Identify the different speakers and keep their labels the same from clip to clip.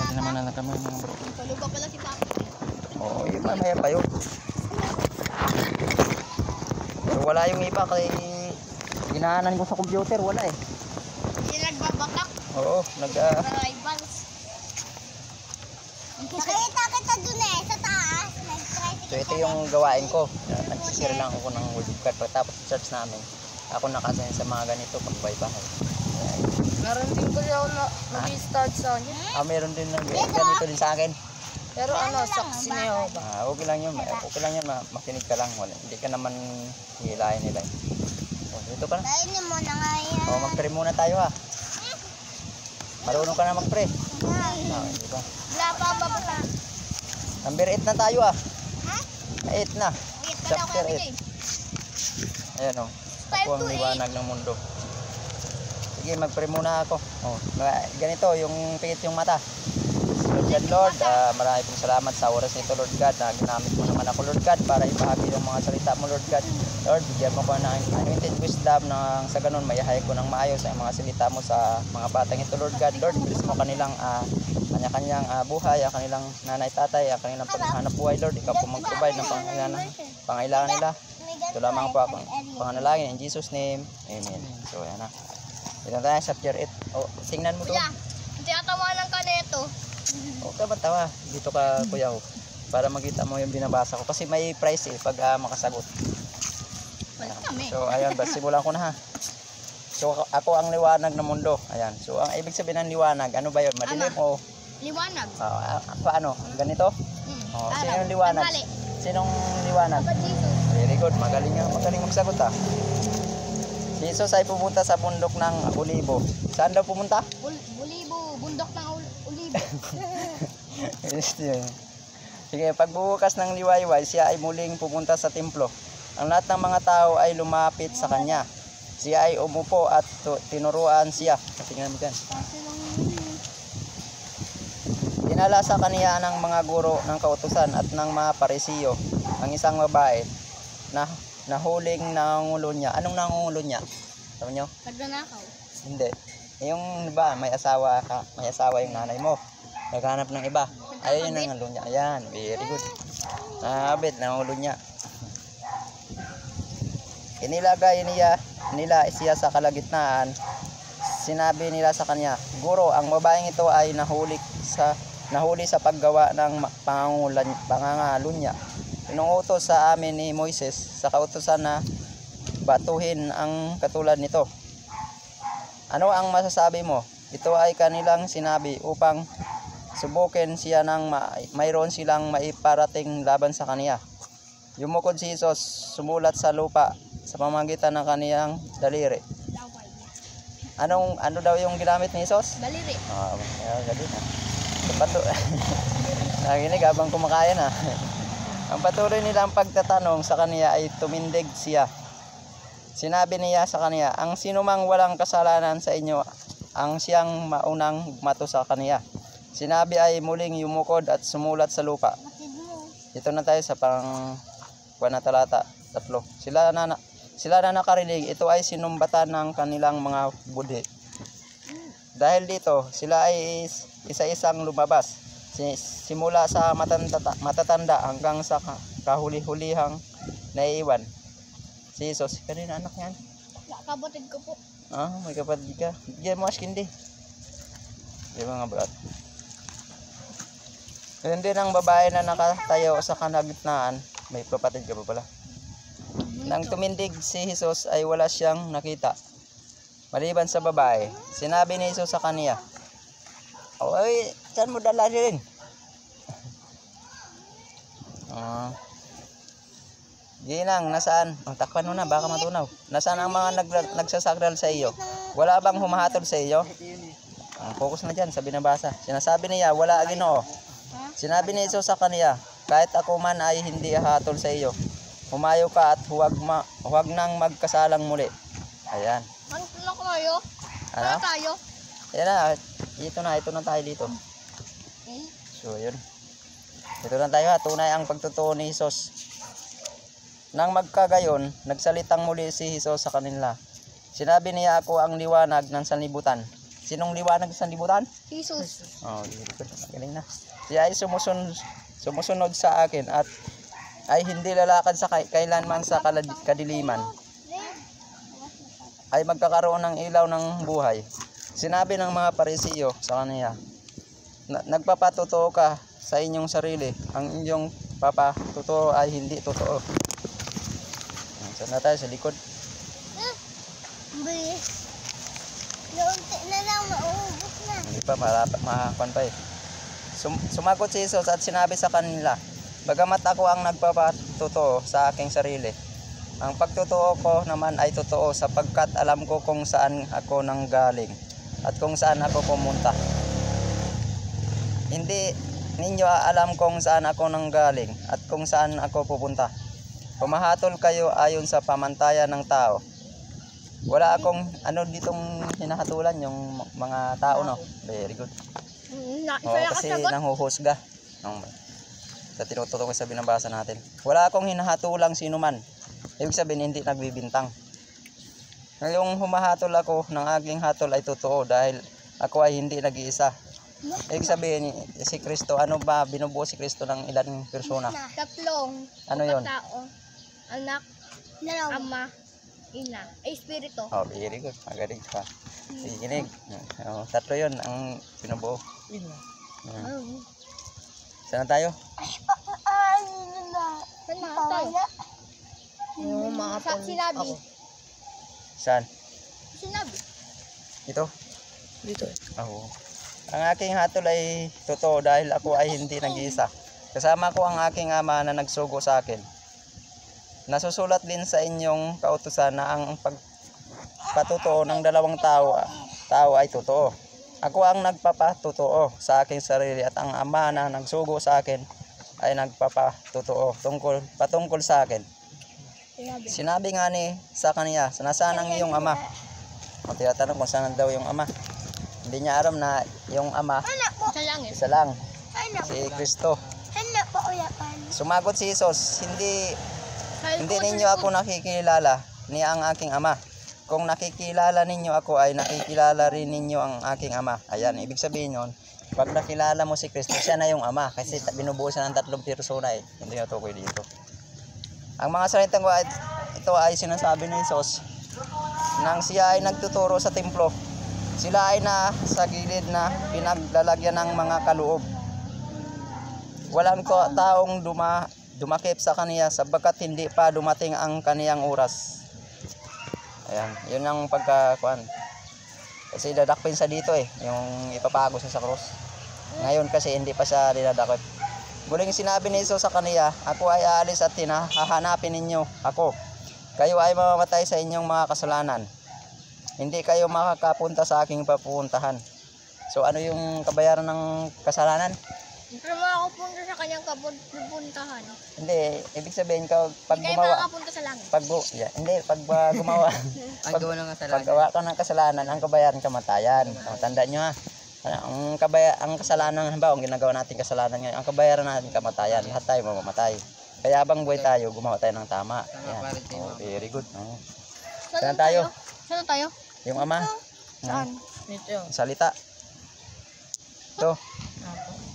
Speaker 1: Hindi naman na kami mga bro.
Speaker 2: Paluga pala si Papa.
Speaker 3: Oo, yun mamaya pa yun. Pero wala yung iba kay ginaanan ko sa computer, wala eh.
Speaker 2: Hindi nagbabakak.
Speaker 3: Oo,
Speaker 2: Rivals.
Speaker 4: Nakita kita dun eh, sa taas.
Speaker 3: So ito yung gawain ko. Nagsisira lang ako ng wood cut. Pagkatapos search namin, ako nakasanay sa mga ganito pag bahay.
Speaker 2: Meron din ko siya na mag-start sa kanya.
Speaker 3: Meron din na ganito din sa akin.
Speaker 2: Pero ano, saksi na yun.
Speaker 3: Okay lang yun. Okay lang yun. Makinig ka lang. Hindi ka naman hilahin nila. Dito ka na.
Speaker 4: Kainin mo na nga yan.
Speaker 3: Mag-pray muna tayo ha. Marunong ka na mag-pray. Diba?
Speaker 2: Wala pa ang babasa.
Speaker 3: Number 8 na tayo ha. 8 na. Chapter 8. Ayan o. Ako ang liwanag ng mundo. Sige, mag-pray muna ako. Ganito, yung pikit yung mata. Lord God, Lord, marami pong salamat sa oras nito, Lord God, na ginamit mo naman ako, Lord God, para ipahagi yung mga salita mo, Lord God. Lord, bigyan mo ko ng anointed wisdom na sa ganun mayahay ko ng maayos ang mga salita mo sa mga batang ito, Lord God. Lord, bilis mo kanilang kanya-kanyang buhay, ang kanilang nanay, tatay, ang kanilang paghahanap buhay, Lord. Ikaw po mag-provide ng pangailangan nila. Ito lamang po akong panganalangin in Jesus' name. Amen. So, ayan na. Ito tayo sa chapter 8. Tingnan mo to.
Speaker 2: Kuya, tiyatawanan ka na ito.
Speaker 3: Okay ba tawa? Dito ka kuya ho. Para makita mo yung binabasa ko. Kasi may price pag makasagot.
Speaker 2: Wala kami.
Speaker 3: So ayan, simulan ko na ha. So ako ang liwanag ng mundo. Ayan. So ang ibig sabihin ng liwanag, ano ba yun? Madilim o?
Speaker 2: Liwanag.
Speaker 3: Paano? Ganito? Sino yung liwanag? Sinong liwanag?
Speaker 2: Papa Jesus.
Speaker 3: Very good. Magaling magsagot ha. Si Jesus ay pumunta sa bundok ng Olibo. Saan daw pumunta?
Speaker 2: Ulibo. Bundok ng Ulibo.
Speaker 3: Sige, pagbubukas ng liwayway, siya ay muling pumunta sa templo. Ang lahat ng mga tao ay lumapit sa kanya. Siya ay umupo at tinuruan siya. Tingnan mo dyan. Dinala sa kaniya ng mga guro ng kautusan at ng mga parisiyo ang isang babae na nahuling nangungulo niya. Anong nangungulo niya? Sabi nyo?
Speaker 2: Nagnanakaw.
Speaker 3: Hindi. Yung ba, may asawa ka, may asawa yung nanay mo. Naghanap ng iba. Ayun yung nangulo niya. Ayan, very good. Nakakabit, nangulo niya. Inilagay nila siya sa kalagitnaan. Sinabi nila sa kanya, Guro, ang babaeng ito ay nahuli sa paggawa ng pangangalo niya. Inuutos sa amin ni Moises sa kautusan na batuhin ang katulad nito. Ano ang masasabi mo? Ito ay kanilang sinabi upang subukin siya ng mayroon silang maiparating laban sa kaniya. Yumukod si Jesus, sumulat sa lupa sa pamamagitan ng kaniyang daliri. Ano daw yung ginamit ni Jesus?
Speaker 2: Daliri.
Speaker 3: Galing ha. Nakinig habang kumakain ha. Ang patuloy nilang pagtatanong sa kaniya ay tumindig siya. Sinabi niya sa kaniya, ang sinumang walang kasalanan sa inyo, ang siyang maunang mato sa kaniya. Sinabi ay muling yumukod at sumulat sa lupa. Dito na tayo sa talata 3. Sila na nakarinig, ito ay sinumbatan ng kanilang mga budhi. Dahil dito, sila ay isa-isang lumabas. Simula sa matatanda hanggang sa kahuli-hulihang naiiwan. Si Jesus, kanina anak yan?
Speaker 2: Kapatid ko po.
Speaker 3: May kapatid ka. Bigyan mo askindi. Di ba nga brat? Ganun din ang babae na nakatayo sa kalagitnaan. May kapatid ka pa pala. Nang tumindig si Jesus ay wala siyang nakita. Maliban sa babae, sinabi ni Jesus sa kaniya, Oy, saan mo dala rin? Ginang, nasaan? Takpan mo na, baka matunaw. Nasaan ang mga nagsasakral sa iyo? Wala bang humahatol sa iyo? Focus na dyan sa binabasa. Sinasabi niya, wala Ginoo. Sinabi ni Jesus sa kaniya, kahit ako man ay hindi hahatol sa iyo. Humayo ka at huwag nang magkasalang muli. Ayan.
Speaker 2: Ano tayo?
Speaker 3: Ano?
Speaker 2: Tayo?
Speaker 3: Ayan na, ito na tayo dito.
Speaker 2: Okay.
Speaker 3: So yun. Ito na tayo ha, tunay ang pagtotoo ni Jesus. Nang magkagayon, nagsalitang muli si Jesus sa kanila. Sinabi niya, ako ang liwanag ng sanlibutan. Sinong liwanag sa libutan?
Speaker 2: Jesus.
Speaker 3: Oh, galing na. Siya ay sumusunod sa akin at ay hindi lalakad sa kailanman sa kadiliman. Ay magkakaroon ng ilaw ng buhay. Sinabi ng mga Parisiyo sa kanya, nagpapatotoo ka sa inyong sarili. Ang inyong papatotoo ay hindi totoo. Saan na tayo? Sa likod.
Speaker 4: Naunti na lang, mauubos na.
Speaker 3: Hindi pa, makakuan pa eh. Sumagot si Jesus at sinabi sa kanila, bagamat ako ang nagpapatotoo sa aking sarili, ang pagtotoo ko naman ay totoo sapagkat alam ko kung saan ako nanggaling at kung saan ako pumunta. Hindi ninyo alam kung saan ako nanggaling at kung saan ako pupunta. Pumahatol kayo ayon sa pamantayan ng tao. Wala akong ditong hinahatulan yung mga tao, no? Very good. Kasi nanghuhusga. Sa tinututok sa binabasa natin. Wala akong hinahatulang sino man. Ibig sabihin hindi nagbibintang. Ngayong humahatol ako ng aking hatol ay totoo dahil ako ay hindi nag-iisa. Ibig sabihin si Kristo, ano ba binubuo si Kristo ng ilang persona?
Speaker 2: Tatlong.
Speaker 3: Ano yun?
Speaker 2: Tao. Anak, ama, ina, espiritu.
Speaker 3: Oh, very good. Magaling pa. Ikinig. Oh, tatlo yun ang binubuo. Saan tayo?
Speaker 2: Saan tayo? Sinabi.
Speaker 3: Saan?
Speaker 2: Sinabi.
Speaker 3: Ito?
Speaker 1: Dito.
Speaker 3: Oo. Ang aking hatol ay totoo dahil ako ay hindi nag-iisa. Kasama ko ang aking ama na nagsugo sa akin. Nasusulat din sa inyong kautusan na ang pagpatotoo ng dalawang tao ay totoo. Ako ang nagpapatotoo sa aking sarili at ang ama na nagsugo sa akin ay nagpapatotoo patungkol sa akin. Sinabi nga sa kanya, nasaan ang iyong ama? O tinatanong kung saan daw yung ama. Hindi niya alam na yung ama
Speaker 2: Sa langit.
Speaker 3: isa lang, si Kristo. Sumagot si Jesus, hindi ninyo ako nakikilala ni ang aking ama. Kung nakikilala ninyo ako ay nakikilala rin ninyo ang aking ama. Ayan, ibig sabihin yun, pag nakilala mo si Kristo, siya na yung ama. Kasi binubuo siya ng tatlong persona eh. Hindi nyo tukoy dito. Ang mga salitang ito ay sinasabi ni Jesus nang siya ay nagtuturo sa templo. Sila ay sa gilid na pinaglalagyan ng mga kaloob. Walang taong dumakip sa kaniya sabagkat hindi pa dumating ang kaniyang oras. Ayan, yun ang pagkakuan. Kasi dadakpin sa dito eh, yung ipapago siya sa cross. Ngayon kasi hindi pa siya dinadakip. Muling sinabi ni Jesus sa kaniya, ako ay aalis at hahanapin ninyo ako. Kayo ay mamamatay sa inyong mga kasalanan. Hindi kayo makakapunta sa aking papupuntahan. So ano yung kabayaran ng kasalanan?
Speaker 2: Pero makapunta sa kanyang pupuntahan.
Speaker 3: Hindi, ibig sabihin pag
Speaker 2: Hindi kayo
Speaker 3: gumawa,
Speaker 2: makapunta sa langit.
Speaker 3: pag gumawa,
Speaker 1: Paggawa ng kasalanan.
Speaker 3: paggawa ka ng kasalanan, ang kabayaran kamatayan. Tandaan nyo ha. Ang kasalanan, halimbawa, ang ginagawa natin kasalanan ngayon, ang kabayaran natin kamatayan. Lahat tayo mamamatay. Kaya habang buhay tayo, gumawa tayo ng tama. Yan. Oh, very good. Oh. Saan tayo?
Speaker 2: Saan tayo?
Speaker 3: Yung ama.
Speaker 2: Saan?
Speaker 1: Dito yun.
Speaker 3: Salita. Ito.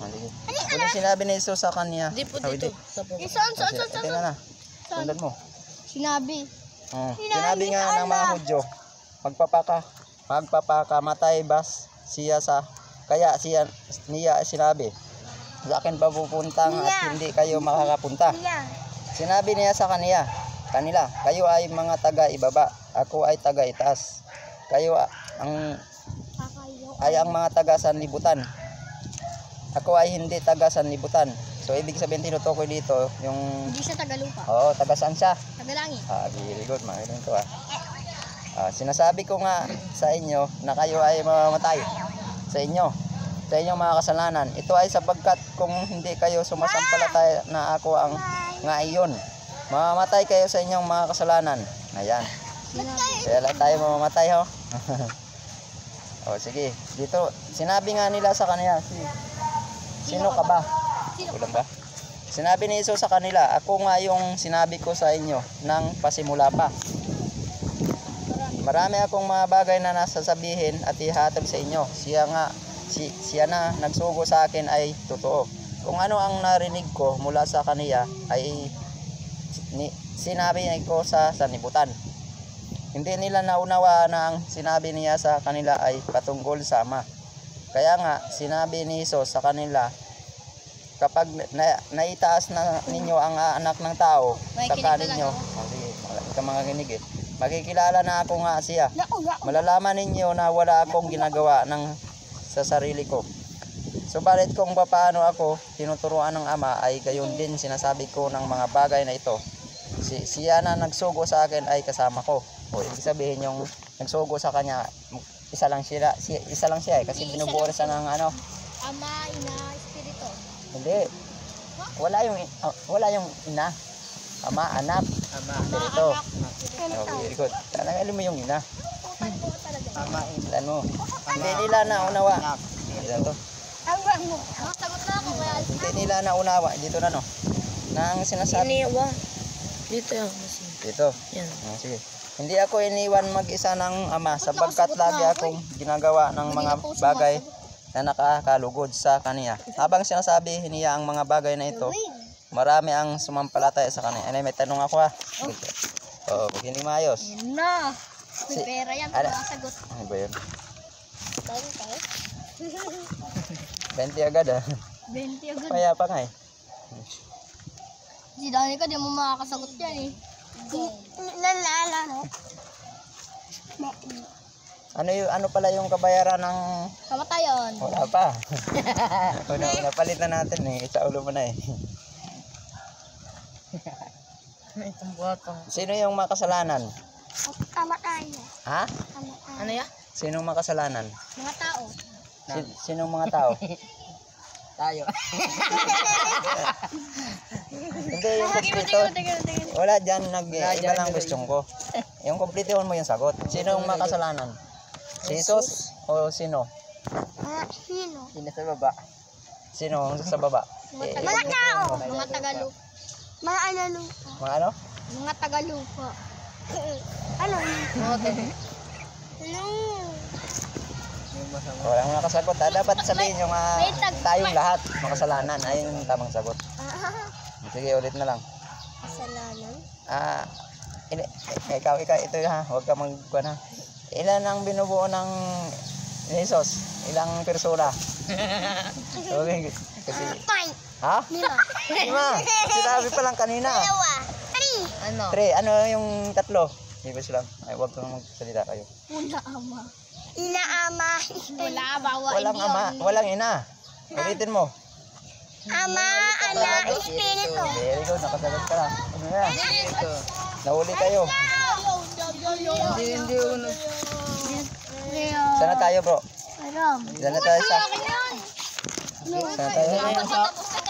Speaker 3: Ano sinabi ni Jesus sa kanya?
Speaker 1: Hindi po
Speaker 3: Hindi.
Speaker 1: dito. Sa po.
Speaker 2: Saan?
Speaker 3: Tingnan na. Sundan mo.
Speaker 2: Sinabi.
Speaker 3: Sinabi nga ng mga Hudyo, magpapakamatay bas siya kaya niya sinabi, sa akin pa pupuntang at hindi kayo makakapunta. Sinabi niya sa kanila, kayo ay mga taga-ibaba, ako ay taga-itaas. Kayo ay ang mga taga-sanlibutan. Ako ay hindi taga-sanlibutan. So ibig sabihin tinutukoy dito yung
Speaker 2: Hindi siya tagalupa.
Speaker 3: Oo, taga saan siya?
Speaker 2: Tagalangit.
Speaker 3: Very good, magaling to sinasabi ko nga sa inyo na kayo ay mamamatay sa inyong mga kasalanan. Ito ay sapagkat kung hindi kayo sumasampalataya na ako ang nga iyon, mamamatay kayo sa inyong mga kasalanan. Ayan. Kaya lang tayo mamamatay ho. Sige, dito sinabi nga nila sa kanila, sino ka ba? Ulang ba? Sinabi ni Jesus sa kanila, ako nga yung sinabi ko sa inyo nang pasimula pa. marami akong mga bagay na nasasabihin at ihatag sa inyo. Siya na nagsugo sa akin ay totoo. Kung ano ang narinig ko mula sa kaniya ay sinabi ko sa sanlibutan. Hindi nila naunawa na ang sinabi niya sa kanila ay patungkol sa Ama. Kaya nga sinabi ni Jesus sa kanila, kapag naitaas na ninyo ang anak ng tao, saka ninyo, makikilala na ako nga siya. Malalaman ninyo na wala akong ginagawa sa sarili ko. Subalit kung paano ako tinuturuan ng Ama ay gayon din sinasabi ko ng mga bagay na ito. Siya na nagsugo sa akin ay kasama ko. O ibig sabihin yung nagsugo sa kanya, isa lang siya kasi binubuo siya ng ano.
Speaker 4: Ama, Ina, Espiritu.
Speaker 3: Hindi. Wala yung ina. Ama, anak, Espiritu. Very good. Talaga alam mo yung ina.
Speaker 1: Ama,
Speaker 3: Ilan mo. Hindi nila naunawa.
Speaker 4: Sagot na ako, kaya
Speaker 3: Hindi nila naunawa. Dito na no. Na ang sinasabi.
Speaker 1: Iniwa. Dito yan.
Speaker 3: Dito.
Speaker 1: Yan.
Speaker 3: Sige. Hindi ako iniwan mag-isa ng Ama sapagkat lagi akong ginagawa ng mga bagay na nakakalugod sa kaniya. Habang sinasabi niya ang mga bagay na ito, marami ang sumampalataya sa kaniya. Ano, may tanong ako ha. Oo, pag hindi maayos.
Speaker 4: Yan na. May pera yan, sagot.
Speaker 3: Ano ba yun?
Speaker 4: Tayo tayo.
Speaker 3: 20 agad ha.
Speaker 4: 20 agad.
Speaker 3: Kaya pa nga eh.
Speaker 4: Si Dani ka, di mo makakasagot yan eh. Nalala, no?
Speaker 3: Ano pala yung kabayaran ng...
Speaker 4: Kamatayon.
Speaker 3: Wala pa. Napalit na natin eh. Sa ulo mo na eh.
Speaker 1: Itong botong.
Speaker 3: Sino yung makasalanan?
Speaker 4: Kamatayon.
Speaker 3: Ha?
Speaker 4: Kamatayon.
Speaker 1: Ano ya?
Speaker 3: Sinong makasalanan?
Speaker 4: Mga tao.
Speaker 3: Sinong mga tao?
Speaker 1: Tayo.
Speaker 3: Hindi, yung kompleto. Wala dyan, iba lang question ko. Yung kompletuhan mo yung sagot. Sinong makasalanan? Si Jesus o sino?
Speaker 4: Sino?
Speaker 1: Sino sa baba?
Speaker 3: Sino ang sa baba?
Speaker 4: Mga tao. Mga Tagalupa. Mga ano lupa.
Speaker 3: Mga ano?
Speaker 4: Mga Tagalupa. Ano? Ano?
Speaker 3: Walang nakasagot. Dapat sabihin yung tayong lahat makasalanan. Ayun yung tamang sagot. Sige, ulit na lang.
Speaker 4: Kasalanan?
Speaker 3: Ikaw, ito ha. Huwag ka magkuhan ha. Ilan ang binubuo ng Jesus? Ilang persona? Okay. Kasi,
Speaker 4: Five.
Speaker 3: ha?
Speaker 4: 5.
Speaker 3: 5. Sinabi pa lang kanina.
Speaker 4: 2.
Speaker 1: Ano?
Speaker 3: 3. Ano yung tatlo? Ibig lang. Ay, huwag kang magsalita kayo.
Speaker 4: Una ama. Ina ama. Wala bawa.
Speaker 3: Walang ama. Walang ina. Ulitin mo.
Speaker 4: Ama, anak, espiritu.
Speaker 3: Very good. Nakasagot ka lang. Ano yan?
Speaker 1: Ito.
Speaker 3: Nahuli kayo.
Speaker 1: Hindi uno.
Speaker 3: Sana tayo bro.
Speaker 4: Aram.
Speaker 3: Sana tayo sa... Sana tayo.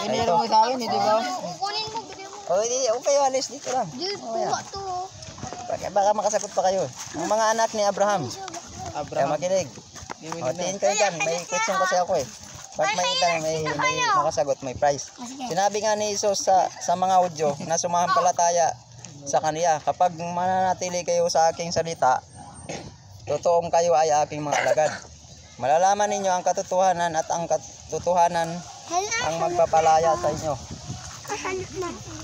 Speaker 1: Pinero mo sa akin, hindi ba?
Speaker 4: Kunin mo, bigyan mo.
Speaker 3: O, hindi. Huwag kayo alis dito lang.
Speaker 4: Dude, kuha to.
Speaker 3: Baka makasagot pa kayo. Ang mga anak ni Abraham. Kaya makinig. O, tingin kayo dyan. May question kasi ako eh. Pag may tanong, may makasagot, may prize. Sinabi nga ni Jesus sa mga Hudyo na sumampalataya sa kaniya, kapag mananatili kayo sa aking salita, totoong kayo ay aking mga alagad. Malalaman ninyo ang katotohanan at ang katotohanan ang magpapalaya sa inyo.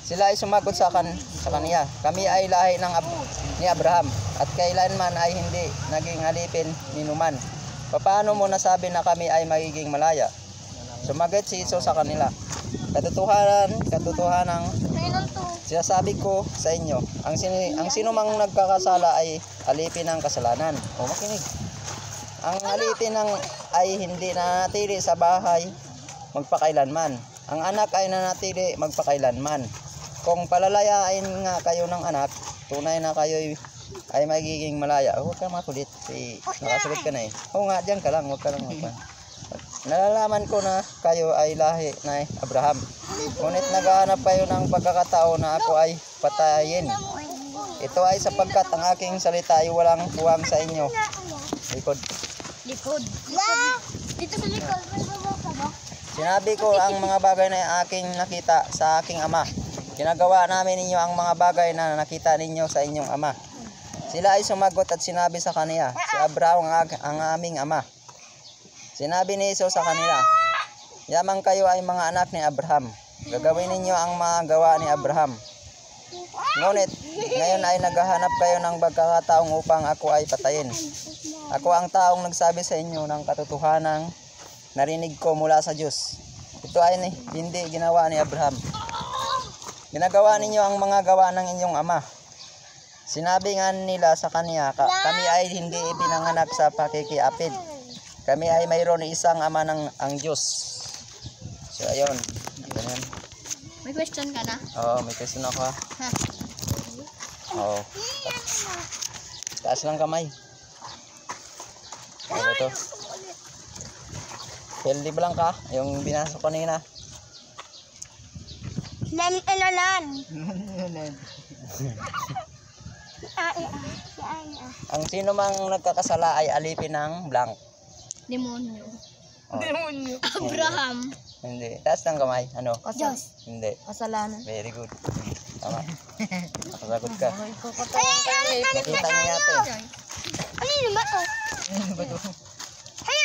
Speaker 3: Sila ay sumagot sa kaniya, kami ay lahi ni Abraham at kailanman ay hindi naging alipin ni Numan. Paano mo nasabi na kami ay magiging malaya? Sumagot si Jesus sa kanila, katotohanan sinasabi ko sa inyo, ang sino mang nagkakasala ay alipin ng kasalanan. O makinig. Ang alipin ay hindi nanatili sa bahay magpakailanman. Ang anak ay nanatili magpakailanman. Kung palalayain nga kayo ng anak, tunay na kayo ay magiging malaya. Huwag ka makulit. Nakasagot ka na eh. Oo nga, dyan ka lang. Huwag ka lang magpan. Nalalaman ko na kayo ay lahi na Abraham. Ngunit naghahanap kayo ng pagkakataon na ako ay patayin. Ito ay sapagkat ang aking salita ay walang puwang sa inyo. Likod.
Speaker 4: Likod. Dito sa likod. May babaw ka ba?
Speaker 3: Sinabi ko ang mga bagay na aking nakita sa aking ama. Ginagawa namin ninyo ang mga bagay na nakita ninyo sa inyong ama. Sila ay sumagot at sinabi sa kaniya, si Abraham ang aming ama. Sinabi ni Iso sa kanila, yamang kayo ay mga anak ni Abraham. Gagawin ninyo ang mga gawa ni Abraham. Ngunit, ngayon ay naghahanap kayo ng pagkakataong upang ako ay patayin. Ako ang taong nagsabi sa inyo ng katotohanang narinig ko mula sa Diyos. Ito ay hindi ginawa ni Abraham. Ginagawa ninyo ang mga gawa ng inyong ama. Sinabi nga nila sa kanya, kami ay hindi ipinanganak sa pakikiapid. Kami ay mayroon isang ama ng ang Diyos. So ayun. Ganun.
Speaker 4: May question ka na?
Speaker 3: Oo, may question ako ha. Oo. Taas lang kamay. Ano ba to? Healthy ba lang ka? Yung binasa ko kanina.
Speaker 4: Ilalan.
Speaker 3: Ang sino mang nagkakasala ay alipin ng blank.
Speaker 4: Demonyo.
Speaker 3: Oh,
Speaker 4: Abraham.
Speaker 3: hindi. Taas lang kamay. Ano?
Speaker 4: Diyos.
Speaker 3: Hindi.
Speaker 1: Kasalanan.
Speaker 3: Very good. Tama. Nakasagot ka.
Speaker 4: Ay,
Speaker 3: Nakita niya yate.
Speaker 4: ano ba to?
Speaker 1: Ano ba to?
Speaker 4: Ay,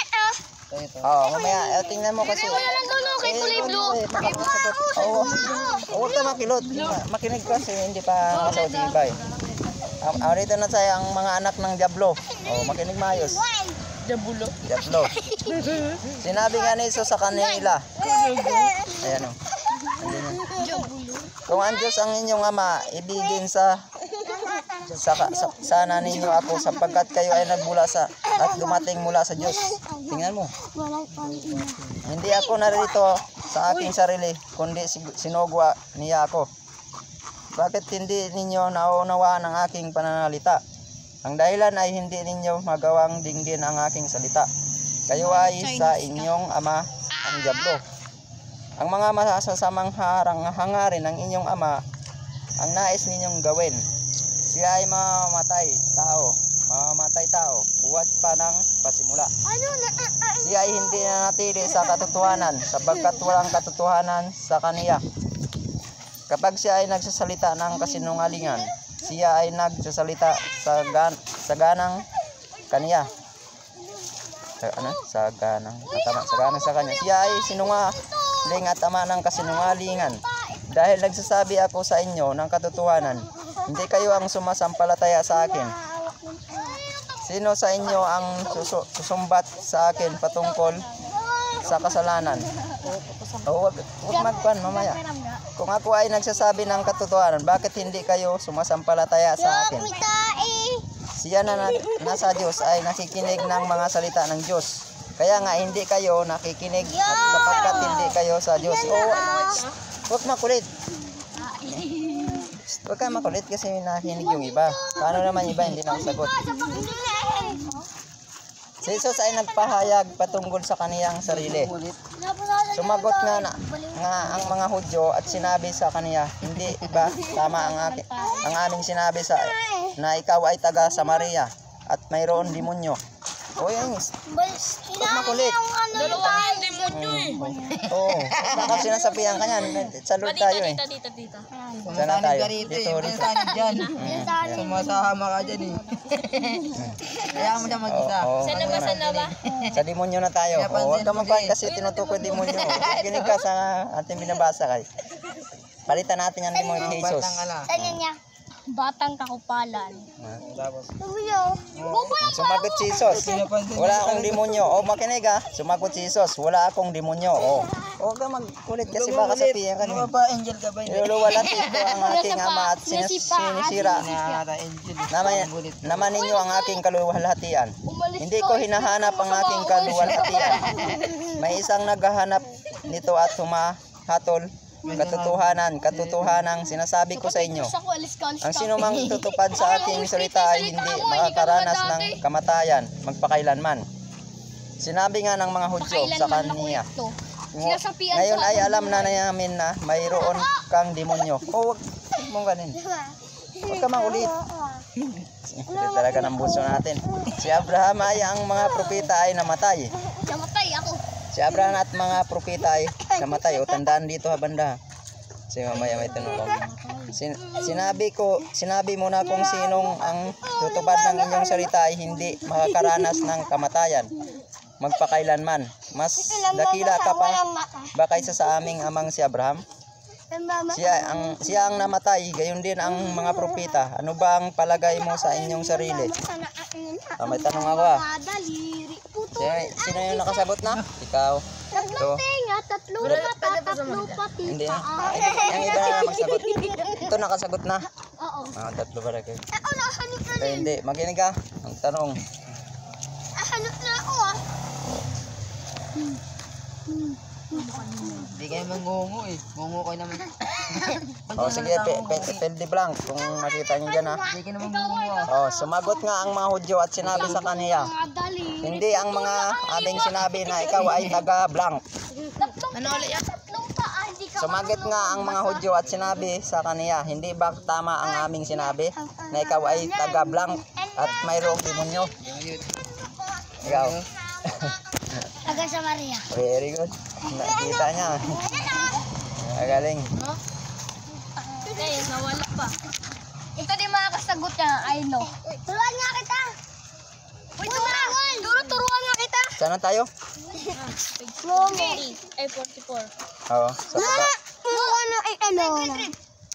Speaker 1: Ito.
Speaker 3: Oo, mamaya. Tingnan mo kasi.
Speaker 4: wala lang doon, kay kulay blue.
Speaker 3: Nakasagot. Oo. Huwag ka makilot. Makinig kasi hindi pa masagot yung iba eh. Rito na tayo ang mga anak ng Diablo. Oh, makinig maayos.
Speaker 1: Jabulo.
Speaker 3: Diablo. Sinabi nga ni Isus sa kanila. Ayan o. Kung ang Diyos ang inyong ama, ibigin sana ninyo ako sapagkat kayo ay nagmula sa at dumating mula sa Diyos. Tingnan mo. Hindi ako narito sa aking sarili, kundi sinugwa niya ako. Bakit hindi ninyo naunawaan ang aking pananalita? Ang dahilan ay hindi ninyo magawang dinggin ang aking salita. Kayo ay sa inyong ama ang Diablo. Ang mga masasamang hangarin ng inyong ama ang nais ninyong gawin. Siya ay mamamatay tao, buwat pa ng pasimula. Siya ay hindi nanatili sa katotohanan, sapagkat walang katotohanan sa kaniya. Kapag siya ay nagsasalita ng kasinungalingan, siya ay nagsasalita sa ganang kaniya. Sa ganang sa kanya. Siya ay sinungaling at ama ng kasinungalingan. Dahil nagsasabi ako sa inyo ng katotohanan, hindi kayo ang sumasampalataya sa akin. Sino sa inyo ang susumbat sa akin patungkol sa kasalanan? Huwag magpan mamaya. Kung ako ay nagsasabi ng katotohanan, bakit hindi kayo sumasampalataya sa akin? Siya na nasa Diyos ay nakikinig ng mga salita ng Diyos. Kaya nga hindi kayo nakikinig at sapagkat hindi kayo sa Diyos. Huwag makulit. Huwag ka makulit kasi nakikinig yung iba. Paano naman iba hindi nakasagot? Si Jesus ay nagpahayag patungkol sa kaniyang sarili. Sumagot nga ang mga Hudyo at sinabi sa kaniya, hindi ba tama ang aming sinabi na ikaw ay taga Samaria at mayroon demonyo? O yun, huwag makulit.
Speaker 1: Dalawang demonyo eh.
Speaker 3: Oo, baka sinasabihan ka niyan. Sa Lord tayo eh.
Speaker 4: Dito.
Speaker 3: Saan tayo?
Speaker 1: Dito.
Speaker 3: Dito.
Speaker 1: Dyan. Sumasama ka dyan eh. Kaya mo siya mag-isa.
Speaker 4: Saan na ba?
Speaker 3: Sa demonyo na tayo. Huwag ka magpain kasi tinutukoy demonyo. Kinig ka sa ating binabasa kay. Palitan natin ang demonyo kay Jesus.
Speaker 4: Saan niya? Batang kakupalan.
Speaker 3: Sumagot si Jesus. Wala akong demonyo. O makinig ha. Sumagot si Jesus. Wala akong demonyo. O. Huwag ka magkulit kasi baka sabihin ka niyo.
Speaker 1: Angel ka ba?
Speaker 3: Niluluwalat ito ang aking ama at sinisira. Naman ninyo ang aking kaluwalhatian. Hindi ko hinahanap ang aking kaluwalhatian. May isang naghahanap nito at humahatol. Katotohanan sinasabi ko sa inyo. Ang sino mang tutupad sa aking salita ay hindi makakaranas ng kamatayan magpakailanman. Sinabi nga ng mga Hudyo sa kaniya, ngayon ay alam na namin na mayroon kang demonyo. O wag mong ganin. Huwag ka makulit. Ito talaga ng buso natin. Si Abraham ay ang mga propeta ay namatay.
Speaker 4: Namatay ako.
Speaker 3: Si Abraham at mga propeta ay namatay. O tandaan dito ha banda. Si mamaya may tanong ko. Sinabi mo na kung sinong ang tutupad ng inyong salita ay hindi makakaranas ng kamatayan magpakailanman. Mas dakila ka pa ba kaysa sa aming amang si Abraham? Siya ang namatay, gayon din ang mga propeta. Ano ba ang palagay mo sa inyong sarili? May tanong ako Sino yung nakasagot na? Ikaw. Ito.
Speaker 4: Tatlo pati.
Speaker 3: Hindi na. Yung iba na magsagot. Ito nakasagot na.
Speaker 4: Oo.
Speaker 3: Tatlo pala kayo.
Speaker 4: Ako nakahanap na
Speaker 3: Pero hindi. Makinig ka. Ang tanong.
Speaker 4: Hanap na ako
Speaker 1: Hindi kayo mangungo eh. Ngungo kayo naman.
Speaker 3: Sige, fill the blank. Kung makita nyo dyan
Speaker 1: Hindi kayo naman ngungo.
Speaker 3: Sumagot nga ang mga Hudyo at sinabi sa kaniya, hindi ang mga aming sinabi na ikaw ay taga-blank.
Speaker 1: Ano ulit yan?
Speaker 3: Sumagot nga ang mga Hudyo at sinabi sa kaniya, hindi ba tama ang aming sinabi na ikaw ay taga-blank at mayroong demonyo? Ikaw.
Speaker 4: Taga sa Maria.
Speaker 3: Very good. Nakita niya. Magaling.
Speaker 2: Nawala pa.
Speaker 4: Ito din makakasagot niya, I know. Turuan nga kita. Uy, turuan nga kita.
Speaker 3: Saan tayo?
Speaker 2: Ay, 44.
Speaker 3: Oo. Sa baba.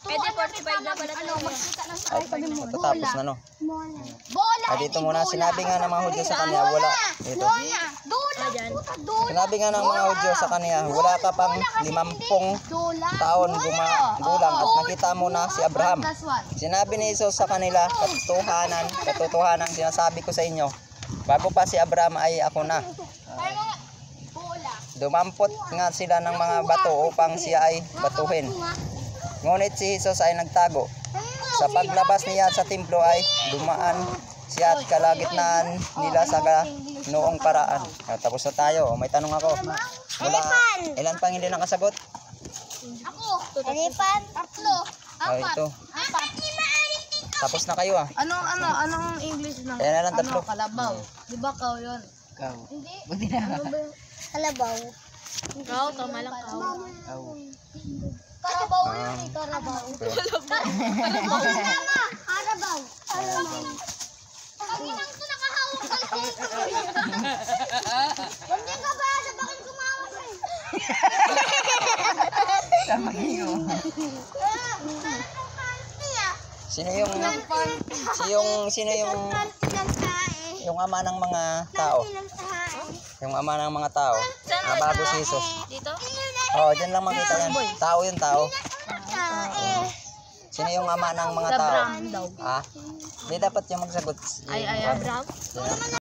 Speaker 2: Pwede 45 na pala tayo.
Speaker 3: Tapos na no.
Speaker 4: Bola.
Speaker 3: Dito muna, sinabi nga ng mga Hudyo sa kanya, wala. Dito. Sinabi nga ng mga Hudyo sa kanya, wala ka pang 50 taon gulang at nakita mo na si Abraham. Sinabi ni Jesus sa kanila, katotohanan sinasabi ko sa inyo, bago pa si Abraham ay ako na. Dumampot nga sila ng mga bato upang siya ay batuhin. Ngunit si Jesus ay nagtago. Sa paglabas niya sa templo ay dumaan siya at kalagitnaan nila sa noong paraan. Tapos na tayo. May tanong ako. Ilan pang hindi nakasagot?
Speaker 4: Ako. Elephant. Tatlo.
Speaker 3: Ito.
Speaker 4: Apat.
Speaker 3: Tapos na kayo
Speaker 2: Anong English ng
Speaker 3: Ayan na lang tatlo.
Speaker 2: kalabaw? Di ba kaw yun?
Speaker 1: Ikaw.
Speaker 4: Hindi.
Speaker 1: Buti na.
Speaker 4: Kalabaw.
Speaker 2: Kaw, tama lang kaw.
Speaker 4: Karabaw yun eh, karabaw. Karabaw. Ang inang ko nakahawak ka lang. Hindi ka ba? Sa bakit kumawak eh?
Speaker 1: Tama kayo.
Speaker 3: Sino yung ama ng mga tao? Yung ama ng mga tao. Bago si Jesus.
Speaker 2: Dito?
Speaker 3: Diyan lang makita yan. Tao yung tao. Sino yung ama ng mga tao?
Speaker 2: Abraham daw.
Speaker 3: Hindi dapat yung magsagot.
Speaker 2: Ay, Abraham?